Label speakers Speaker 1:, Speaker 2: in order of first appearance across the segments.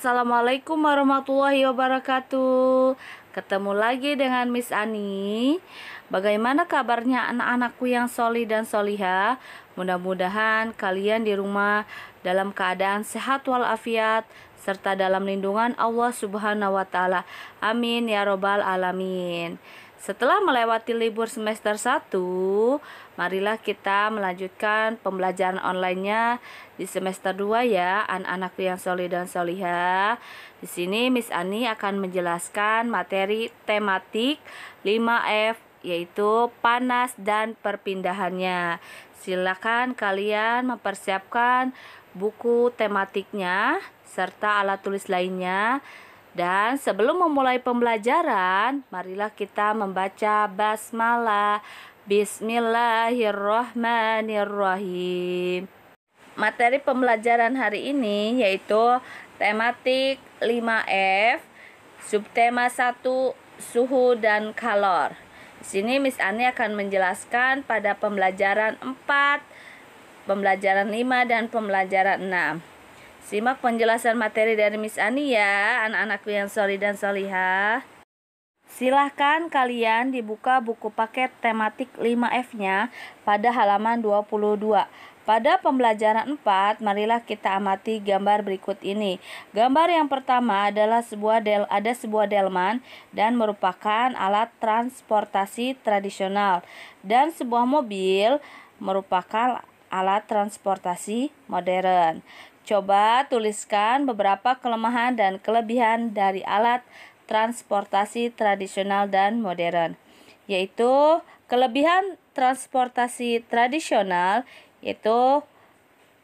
Speaker 1: Assalamualaikum warahmatullahi wabarakatuh. Ketemu lagi dengan Miss Ani. Bagaimana kabarnya anak-anakku yang solih dan solihah? Mudah-mudahan kalian di rumah dalam keadaan sehat walafiat serta dalam lindungan Allah Subhanahu wa taala. Amin ya robbal alamin. Setelah melewati libur semester 1, marilah kita melanjutkan pembelajaran online-nya di semester 2 ya, anak-anakku yang solih dan solihah. Di sini Miss Ani akan menjelaskan materi tematik 5F, yaitu panas dan perpindahannya. Silakan kalian mempersiapkan buku tematiknya serta alat tulis lainnya. Dan sebelum memulai pembelajaran, marilah kita membaca basmalah. Bismillahirrahmanirrahim. Materi pembelajaran hari ini yaitu tematik 5F, subtema 1, suhu dan kalor. Di sini Miss Ani akan menjelaskan pada pembelajaran 4, pembelajaran 5 dan pembelajaran 6. Simak penjelasan materi dari Miss Ani ya, anak-anakku yang solih dan solihah. Silahkan kalian dibuka buku paket tematik 5F-nya pada halaman 22. Pada pembelajaran 4, marilah kita amati gambar berikut ini. Gambar yang pertama adalah sebuah delman dan merupakan alat transportasi tradisional, dan sebuah mobil merupakan alat transportasi modern. Coba tuliskan beberapa kelemahan dan kelebihan dari alat transportasi tradisional dan modern. Yaitu kelebihan transportasi tradisional yaitu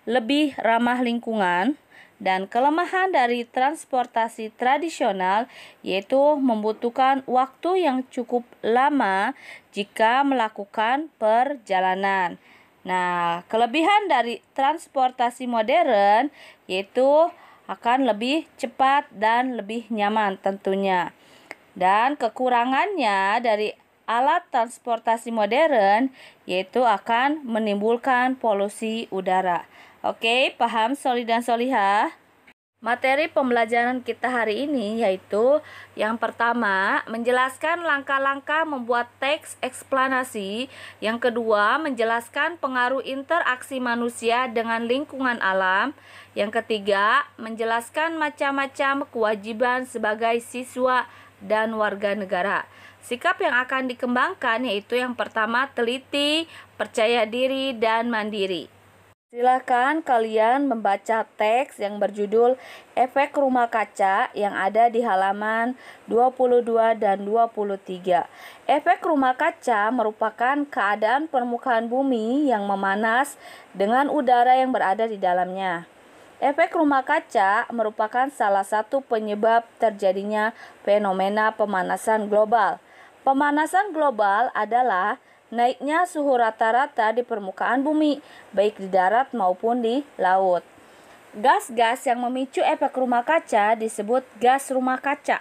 Speaker 1: lebih ramah lingkungan, dan kelemahan dari transportasi tradisional yaitu membutuhkan waktu yang cukup lama jika melakukan perjalanan. Nah, kelebihan dari transportasi modern yaitu akan lebih cepat dan lebih nyaman tentunya. Dan kekurangannya dari alat transportasi modern yaitu akan menimbulkan polusi udara. Oke, paham solih dan solihah? Materi pembelajaran kita hari ini yaitu yang pertama, menjelaskan langkah-langkah membuat teks eksplanasi. Yang kedua, menjelaskan pengaruh interaksi manusia dengan lingkungan alam. Yang ketiga, menjelaskan macam-macam kewajiban sebagai siswa dan warga negara. Sikap yang akan dikembangkan yaitu yang pertama, teliti, percaya diri, dan mandiri. Silakan kalian membaca teks yang berjudul Efek Rumah Kaca yang ada di halaman 22 dan 23. Efek rumah kaca merupakan keadaan permukaan bumi yang memanas dengan udara yang berada di dalamnya. Efek rumah kaca merupakan salah satu penyebab terjadinya fenomena pemanasan global. Pemanasan global adalah naiknya suhu rata-rata di permukaan bumi, baik di darat maupun di laut. Gas-gas yang memicu efek rumah kaca disebut gas rumah kaca.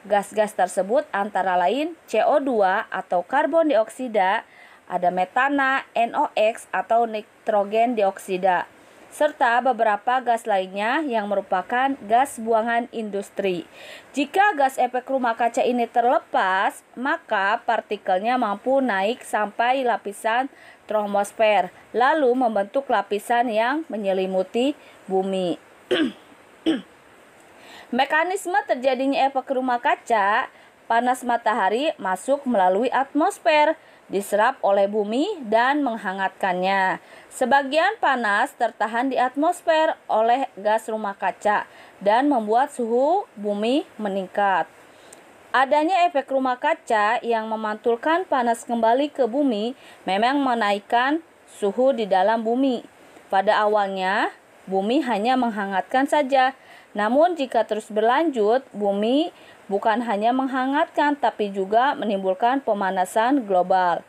Speaker 1: Gas-gas tersebut antara lain CO2 atau karbon dioksida, ada metana, NOx atau nitrogen dioksida, serta beberapa gas lainnya yang merupakan gas buangan industri. Jika gas efek rumah kaca ini terlepas, maka partikelnya mampu naik sampai lapisan troposfer, lalu membentuk lapisan yang menyelimuti bumi. Mekanisme terjadinya efek rumah kaca, panas matahari masuk melalui atmosfer, diserap oleh bumi dan menghangatkannya. Sebagian panas tertahan di atmosfer oleh gas rumah kaca dan membuat suhu bumi meningkat. Adanya efek rumah kaca yang memantulkan panas kembali ke bumi memang menaikkan suhu di dalam bumi. Pada awalnya, bumi hanya menghangatkan saja. Namun jika terus berlanjut, bumi bukan hanya menghangatkan tapi juga menimbulkan pemanasan global.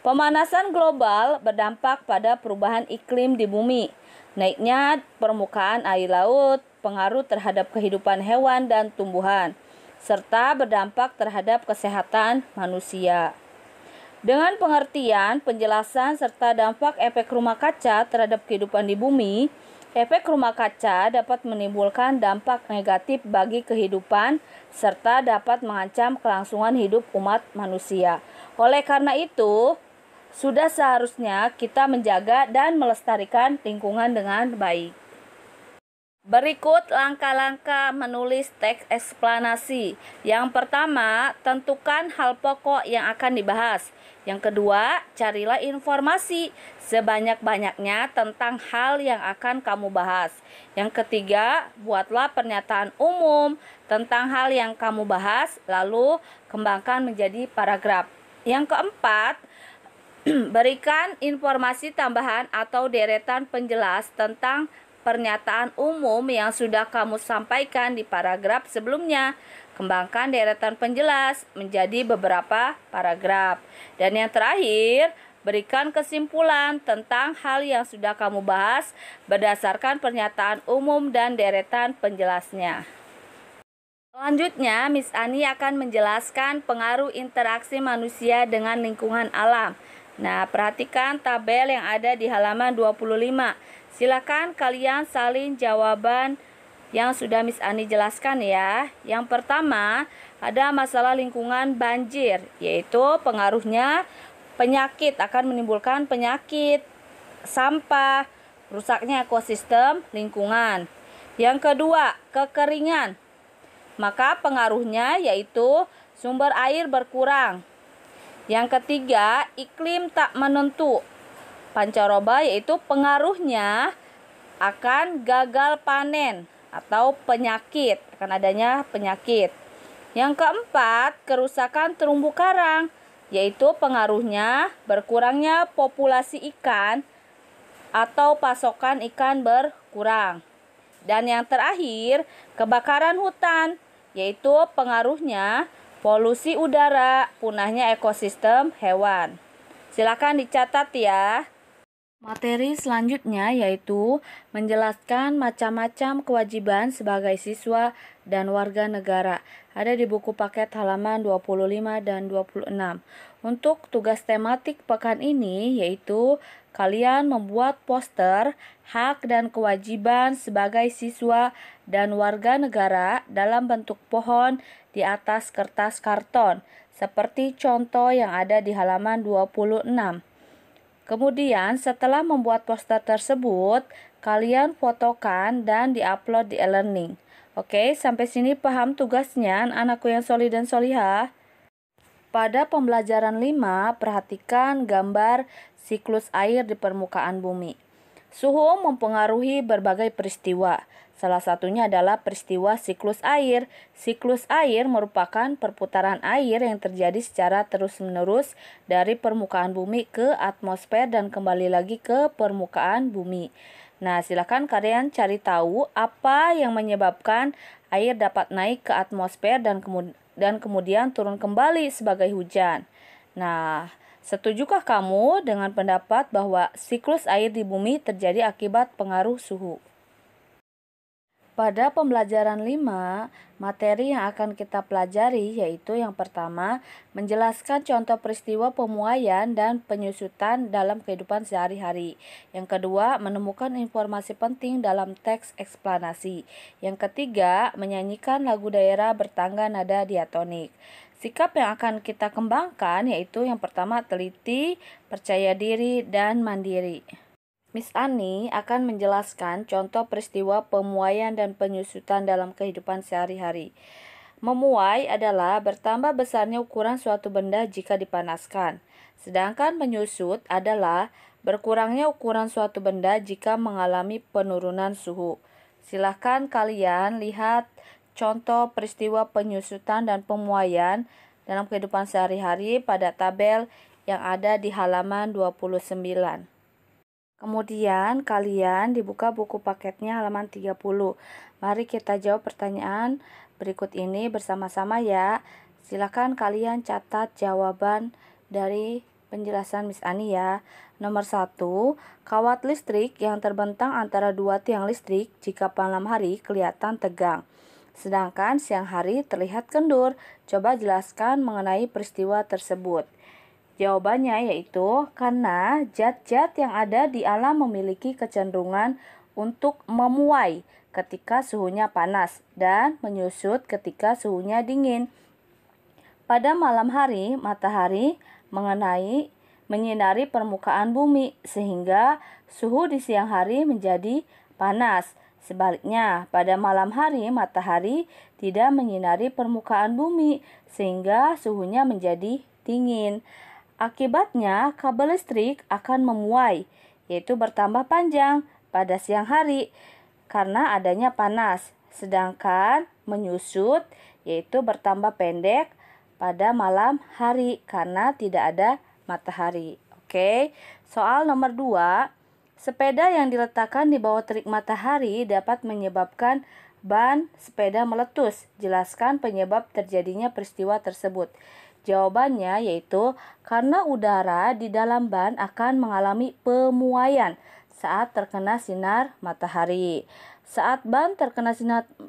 Speaker 1: Pemanasan global berdampak pada perubahan iklim di bumi, naiknya permukaan air laut, pengaruh terhadap kehidupan hewan dan tumbuhan, serta berdampak terhadap kesehatan manusia. Dengan pengertian, penjelasan, serta dampak efek rumah kaca terhadap kehidupan di bumi, Efek rumah kaca dapat menimbulkan dampak negatif bagi kehidupan serta dapat mengancam kelangsungan hidup umat manusia. Oleh karena itu, sudah seharusnya kita menjaga dan melestarikan lingkungan dengan baik. Berikut langkah-langkah menulis teks eksplanasi. Yang pertama, tentukan hal pokok yang akan dibahas. Yang kedua, carilah informasi sebanyak-banyaknya tentang hal yang akan kamu bahas. Yang ketiga, buatlah pernyataan umum tentang hal yang kamu bahas, lalu kembangkan menjadi paragraf. Yang keempat, berikan informasi tambahan atau deretan penjelas tentang pernyataan umum yang sudah kamu sampaikan di paragraf sebelumnya. Kembangkan deretan penjelas menjadi beberapa paragraf. Dan yang terakhir, berikan kesimpulan tentang hal yang sudah kamu bahas berdasarkan pernyataan umum dan deretan penjelasnya. Selanjutnya, Miss Ani akan menjelaskan pengaruh interaksi manusia dengan lingkungan alam. Nah, perhatikan tabel yang ada di halaman 25. Silakan kalian salin jawaban yang sudah Miss Ani jelaskan ya. Yang pertama, ada masalah lingkungan banjir, yaitu pengaruhnya penyakit, akan menimbulkan penyakit, sampah, rusaknya ekosistem lingkungan. Yang kedua, kekeringan. Maka pengaruhnya yaitu sumber air berkurang. Yang ketiga, iklim tak menentu. Pancaroba yaitu pengaruhnya akan gagal panen atau penyakit, akan adanya penyakit. Yang keempat, kerusakan terumbu karang, yaitu pengaruhnya berkurangnya populasi ikan atau pasokan ikan berkurang. Dan yang terakhir, kebakaran hutan, yaitu pengaruhnya polusi udara, punahnya ekosistem hewan. Silakan dicatat ya. Materi selanjutnya yaitu menjelaskan macam-macam kewajiban sebagai siswa dan warga negara. Ada di buku paket halaman 25 dan 26. Untuk tugas tematik pekan ini yaitu kalian membuat poster hak dan kewajiban sebagai siswa dan warga negara dalam bentuk pohon di atas kertas karton, seperti contoh yang ada di halaman 26. Kemudian setelah membuat poster tersebut, kalian fotokan dan diupload di e-learning. Oke, sampai sini paham tugasnya anakku yang solih dan solihah? Pada pembelajaran 5, perhatikan gambar siklus air di permukaan bumi. Suhu mempengaruhi berbagai peristiwa. Salah satunya adalah peristiwa siklus air. Siklus air merupakan perputaran air yang terjadi secara terus-menerus dari permukaan bumi ke atmosfer dan kembali lagi ke permukaan bumi. Nah, silakan kalian cari tahu apa yang menyebabkan air dapat naik ke atmosfer dan kemudian turun kembali sebagai hujan. Nah, setujukah kamu dengan pendapat bahwa siklus air di bumi terjadi akibat pengaruh suhu? Pada pembelajaran 5, materi yang akan kita pelajari yaitu yang pertama, menjelaskan contoh peristiwa pemuaian dan penyusutan dalam kehidupan sehari-hari. Yang kedua, menemukan informasi penting dalam teks eksplanasi. Yang ketiga, menyanyikan lagu daerah bertangga nada diatonik. Sikap yang akan kita kembangkan yaitu yang pertama, teliti, percaya diri, dan mandiri. Miss Ani akan menjelaskan contoh peristiwa pemuaian dan penyusutan dalam kehidupan sehari-hari. Memuai adalah bertambah besarnya ukuran suatu benda jika dipanaskan. Sedangkan menyusut adalah berkurangnya ukuran suatu benda jika mengalami penurunan suhu. Silahkan kalian lihat contoh peristiwa penyusutan dan pemuaian dalam kehidupan sehari-hari pada tabel yang ada di halaman 29. Kemudian kalian dibuka buku paketnya halaman 30. Mari kita jawab pertanyaan berikut ini bersama-sama ya. Silakan kalian catat jawaban dari penjelasan Miss Ani ya. Nomor 1, kawat listrik yang terbentang antara dua tiang listrik jika malam hari kelihatan tegang, sedangkan siang hari terlihat kendur. Coba jelaskan mengenai peristiwa tersebut. Jawabannya yaitu karena zat-zat yang ada di alam memiliki kecenderungan untuk memuai ketika suhunya panas dan menyusut ketika suhunya dingin. Pada malam hari, matahari menyinari permukaan bumi sehingga suhu di siang hari menjadi panas. Sebaliknya, pada malam hari matahari tidak menyinari permukaan bumi sehingga suhunya menjadi dingin. Akibatnya, kabel listrik akan memuai, yaitu bertambah panjang pada siang hari karena adanya panas, sedangkan menyusut yaitu bertambah pendek pada malam hari karena tidak ada matahari. Oke, soal nomor 2. Sepeda yang diletakkan di bawah terik matahari dapat menyebabkan ban sepeda meletus. Jelaskan penyebab terjadinya peristiwa tersebut. Jawabannya yaitu karena udara di dalam ban akan mengalami pemuaian saat terkena sinar matahari. Saat ban terkena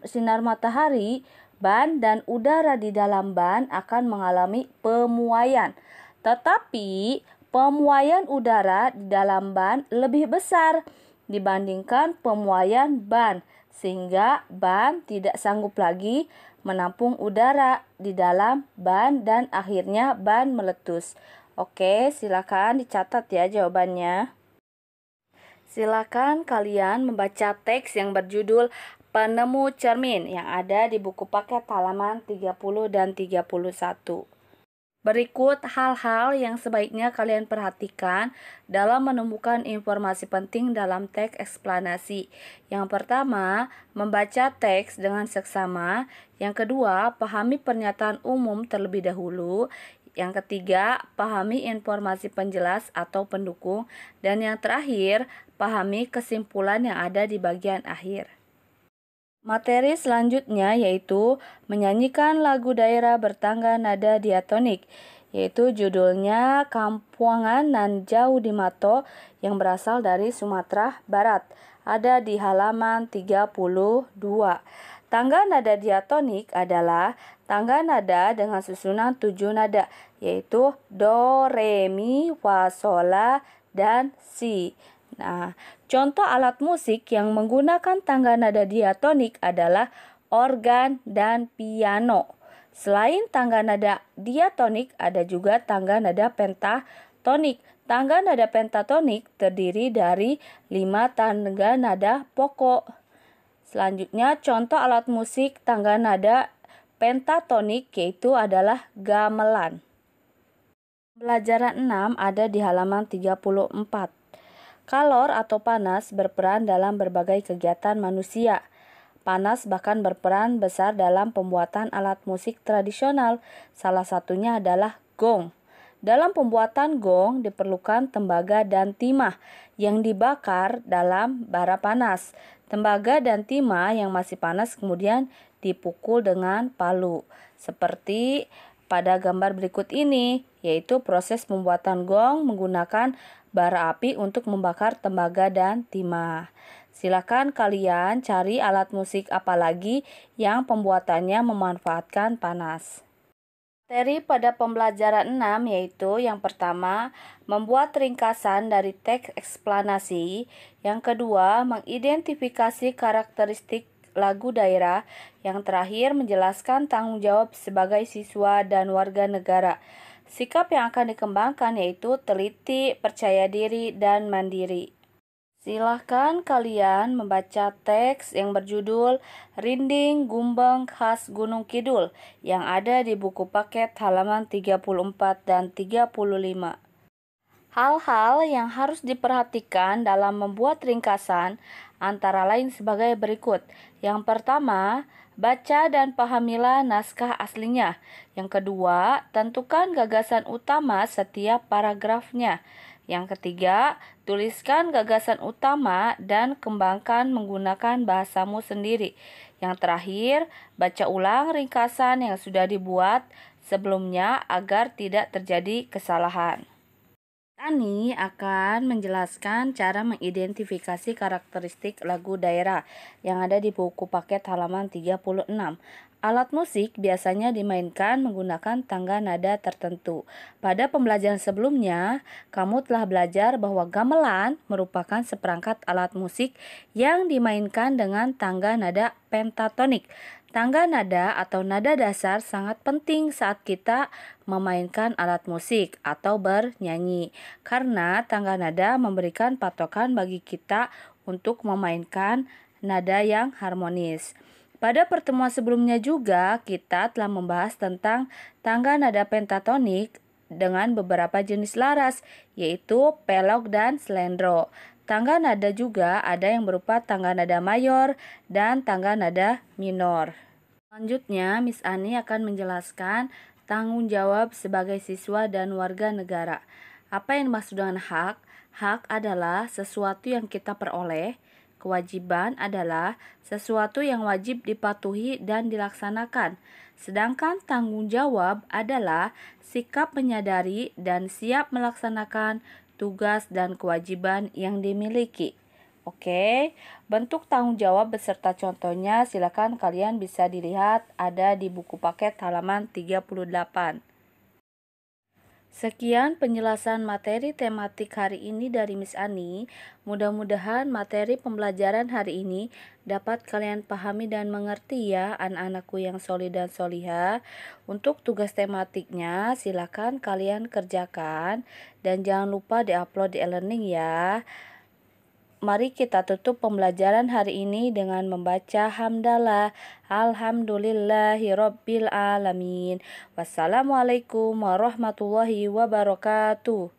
Speaker 1: sinar matahari, ban dan udara di dalam ban akan mengalami pemuaian. Tetapi pemuaian udara di dalam ban lebih besar dibandingkan pemuaian ban, sehingga ban tidak sanggup lagi menampung udara di dalam ban dan akhirnya ban meletus. Oke, silakan dicatat ya jawabannya. Silakan kalian membaca teks yang berjudul Penemu Cermin yang ada di buku paket halaman 30 dan 31. Berikut hal-hal yang sebaiknya kalian perhatikan dalam menemukan informasi penting dalam teks eksplanasi. Yang pertama, membaca teks dengan seksama. Yang kedua, pahami pernyataan umum terlebih dahulu. Yang ketiga, pahami informasi penjelas atau pendukung. Dan yang terakhir, pahami kesimpulan yang ada di bagian akhir. Materi selanjutnya yaitu menyanyikan lagu daerah bertangga nada diatonik, yaitu judulnya Kampuangan Nan Jauh di Mato yang berasal dari Sumatera Barat. Ada di halaman 32. Tangga nada diatonik adalah tangga nada dengan susunan 7 nada, yaitu Do, Re, Mi, Fa, Sol, La, dan Si. Nah, contoh alat musik yang menggunakan tangga nada diatonik adalah organ dan piano. Selain tangga nada diatonik, ada juga tangga nada pentatonik. Tangga nada pentatonik terdiri dari 5 tangga nada pokok. Selanjutnya, contoh alat musik tangga nada pentatonik yaitu adalah gamelan. Pelajaran 6 ada di halaman 34. Kalor atau panas berperan dalam berbagai kegiatan manusia. Panas bahkan berperan besar dalam pembuatan alat musik tradisional. Salah satunya adalah gong. Dalam pembuatan gong diperlukan tembaga dan timah yang dibakar dalam bara panas. Tembaga dan timah yang masih panas kemudian dipukul dengan palu. Seperti pada gambar berikut ini, yaitu proses pembuatan gong menggunakan bara api untuk membakar tembaga dan timah. Silakan kalian cari alat musik apa lagi yang pembuatannya memanfaatkan panas. Materi pada pembelajaran 6 yaitu yang pertama, membuat ringkasan dari teks eksplanasi. Yang kedua, mengidentifikasi karakteristik lagu daerah. Yang terakhir, menjelaskan tanggung jawab sebagai siswa dan warga negara. Sikap yang akan dikembangkan yaitu teliti, percaya diri, dan mandiri. Silahkan kalian membaca teks yang berjudul Rinding Gumbang Khas Gunung Kidul yang ada di buku paket halaman 34 dan 35. Hal-hal yang harus diperhatikan dalam membuat ringkasan antara lain sebagai berikut. Yang pertama, baca dan pahamilah naskah aslinya. Yang kedua, tentukan gagasan utama setiap paragrafnya. Yang ketiga, tuliskan gagasan utama dan kembangkan menggunakan bahasamu sendiri. Yang terakhir, baca ulang ringkasan yang sudah dibuat sebelumnya agar tidak terjadi kesalahan. Tani akan menjelaskan cara mengidentifikasi karakteristik lagu daerah yang ada di buku paket halaman 36. Alat musik biasanya dimainkan menggunakan tangga nada tertentu. Pada pembelajaran sebelumnya, kamu telah belajar bahwa gamelan merupakan seperangkat alat musik yang dimainkan dengan tangga nada pentatonik. Tangga nada atau nada dasar sangat penting saat kita memainkan alat musik atau bernyanyi, karena tangga nada memberikan patokan bagi kita untuk memainkan nada yang harmonis. Pada pertemuan sebelumnya juga kita telah membahas tentang tangga nada pentatonik dengan beberapa jenis laras, yaitu pelok dan slendro. Tangga nada juga ada yang berupa tangga nada mayor dan tangga nada minor. Selanjutnya, Miss Ani akan menjelaskan tanggung jawab sebagai siswa dan warga negara. Apa yang dimaksud dengan hak? Hak adalah sesuatu yang kita peroleh. Kewajiban adalah sesuatu yang wajib dipatuhi dan dilaksanakan. Sedangkan tanggung jawab adalah sikap menyadari dan siap melaksanakan tugas dan kewajiban yang dimiliki. Oke, bentuk tanggung jawab beserta contohnya silakan kalian bisa dilihat ada di buku paket halaman 38. Sekian penjelasan materi tematik hari ini dari Miss Ani. Mudah-mudahan materi pembelajaran hari ini dapat kalian pahami dan mengerti ya anak-anakku yang solih dan solihah. Untuk tugas tematiknya silakan kalian kerjakan dan jangan lupa diupload di e-learning ya. Mari kita tutup pembelajaran hari ini dengan membaca hamdalah. Alhamdulillahirabbil alamin. Wassalamualaikum warahmatullahi wabarakatuh.